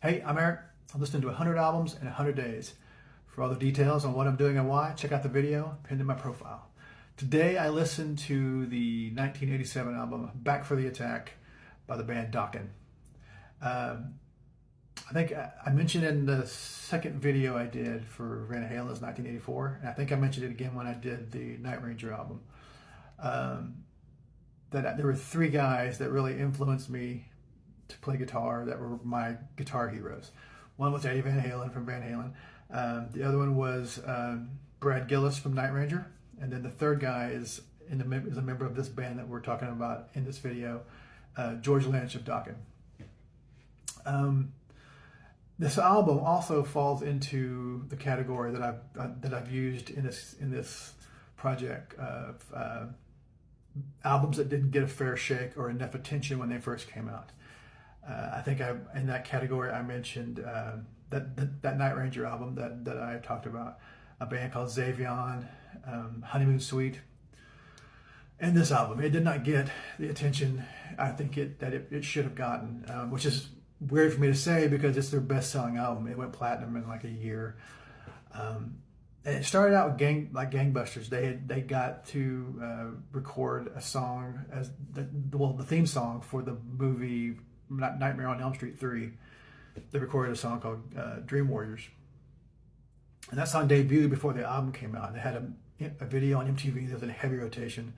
Hey, I'm Eric. I'm listening to 100 albums in 100 days. For all the details on what I'm doing and why, check out the video pinned in my profile. Today I listened to the 1987 album Back for the Attack by the band Dokken. I think I mentioned in the second video I did for Van Halen's 1984, and I think I mentioned it again when I did the Night Ranger album, that there were three guys that really influenced me to play guitar that were my guitar heroes. One was Eddie Van Halen from Van Halen. The other one was Brad Gillis from Night Ranger. And then the third guy is a member of this band that we're talking about in this video, George Lynch of Dokken. This album also falls into the category that I've used in this project of albums that didn't get a fair shake or enough attention when they first came out. I think in that category I mentioned that Night Ranger album that I talked about, a band called Zavion, Honeymoon Suite, and this album. It did not get the attention I think it should have gotten, which is weird for me to say because it's their best-selling album. It went platinum in like a year. And it started out with gangbusters. They got to record a song as the theme song for the movie Nightmare on Elm Street 3. They recorded a song called Dream Warriors, and that song debuted before the album came out. They had a video on MTV that was in heavy rotation,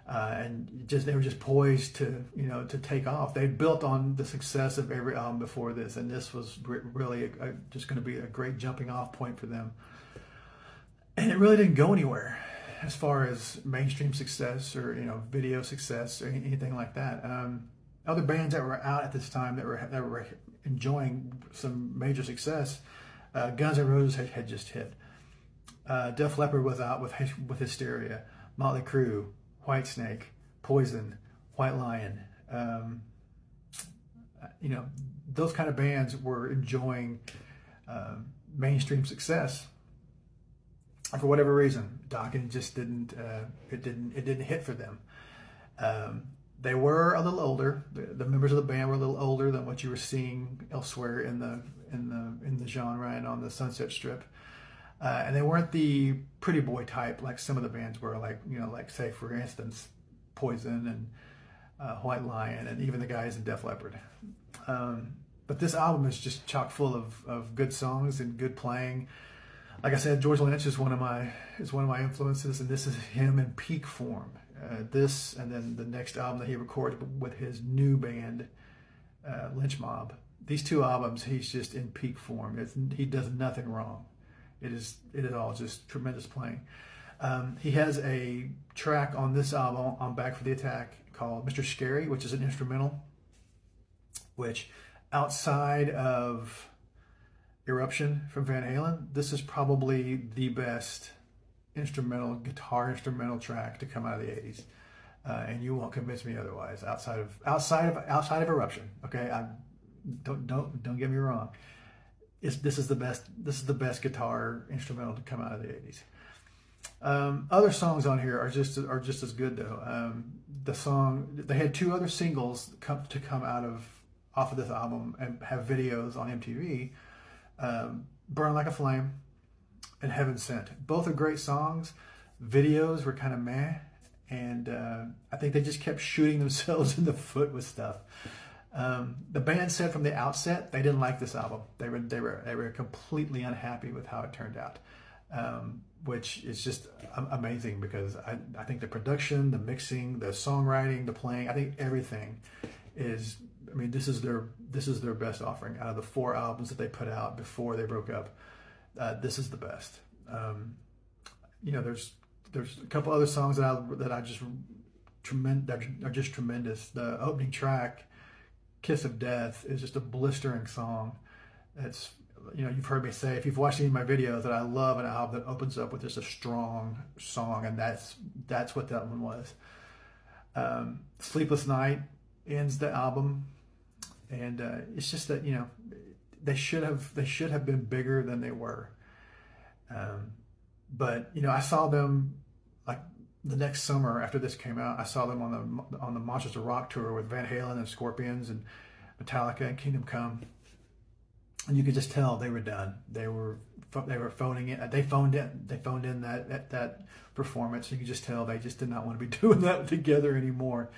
and they were just poised to take off. They built on the success of every album before this, and this was really just going to be a great jumping off point for them. And it really didn't go anywhere as far as mainstream success or video success or anything like that. Other bands that were out at this time that were enjoying some major success, Guns N' Roses had just hit. Def Leppard was out with Hysteria. Motley Crue, Whitesnake, Poison, White Lion. Those kind of bands were enjoying mainstream success. And for whatever reason, Dokken just didn't hit for them. They were a little older. The members of the band were a little older than what you were seeing elsewhere in the genre and on the Sunset Strip. And they weren't the pretty boy type like some of the bands were, like say for instance, Poison and White Lion, and even the guys in Def Leppard. But this album is just chock full of good songs and good playing. Like I said, George Lynch is one of my influences, and this is him in peak form. This and then the next album that he recorded with his new band, Lynch Mob. These two albums, he's just in peak form. He does nothing wrong. It is all just tremendous playing. He has a track on this album on Back for the Attack called Mr. Scary, which is an instrumental, which outside of Eruption from Van Halen, this is probably the best guitar instrumental track to come out of the 80s, and you won't convince me otherwise. Outside of Eruption, okay, don't get me wrong. This is the best guitar instrumental to come out of the 80s. Other songs on here are just as good though. They had two other singles to come off of this album and have videos on MTV. Burn Like a Flame and Heaven Sent. Both are great songs. Videos were kind of meh, and I think they just kept shooting themselves in the foot with stuff. The band said from the outset they didn't like this album. They were completely unhappy with how it turned out, which is just amazing because I think the production, the mixing, the songwriting, the playing, I think everything is. I mean, this is their best offering out of the 4 albums that they put out before they broke up. This is the best. There's a couple other songs that are just tremendous. The opening track, "Kiss of Death," is just a blistering song. It's you've heard me say, if you've watched any of my videos, that I love an album that opens up with just a strong song, and that's what that one was. "Sleepless Night" ends the album. And it's just that they should have been bigger than they were. But I saw them like the next summer after this came out. I saw them on the Monsters of Rock tour with Van Halen and Scorpions and Metallica and Kingdom Come. and you could just tell they were done. They were phoning it. They phoned in that performance. You could just tell they just did not want to be doing that together anymore,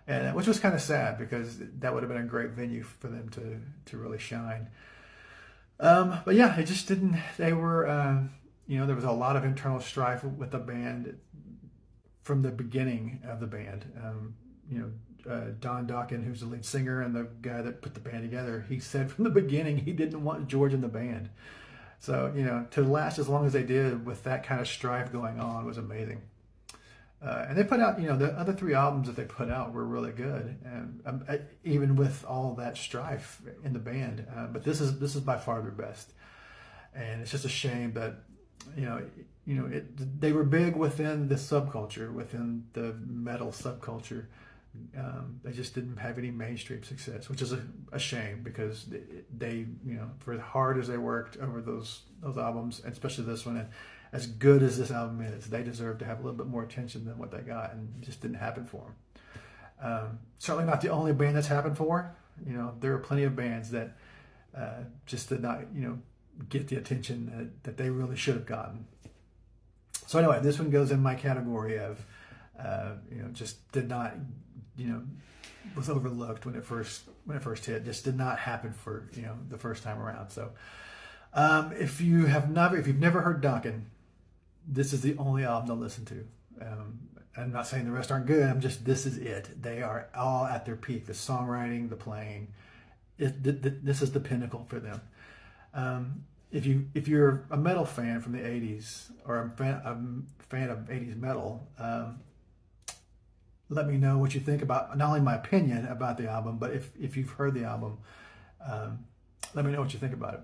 and which was kind of sad because that would have been a great venue for them to really shine. But yeah, it just didn't. They were, there was a lot of internal strife with the band from the beginning of the band. Don Dokken, who's the lead singer and the guy that put the band together, he said from the beginning he didn't want George in the band. So, to last as long as they did with that kind of strife going on was amazing. And they put out, the other 3 albums that they put out were really good, and even with all that strife in the band. But this is by far their best, and it's just a shame that they were big within the subculture, within the metal subculture. They just didn't have any mainstream success, which is a shame because they for as hard as they worked over those albums, and especially this one, and as good as this album is, they deserve to have a little bit more attention than what they got, and it just didn't happen for them. Certainly not the only band that's happened for. There are plenty of bands that just did not get the attention that they really should have gotten. So anyway, this one goes in my category of just did not, was overlooked when it first hit. Just did not happen for the first time around. So if you've never heard Dokken, this is the only album to listen to. I'm not saying the rest aren't good. This is it. They are all at their peak. The songwriting, the playing, this is the pinnacle for them. If you're a metal fan from the 80s or a fan of 80s metal, let me know what you think about not only my opinion about the album, but if you've heard the album, let me know what you think about it.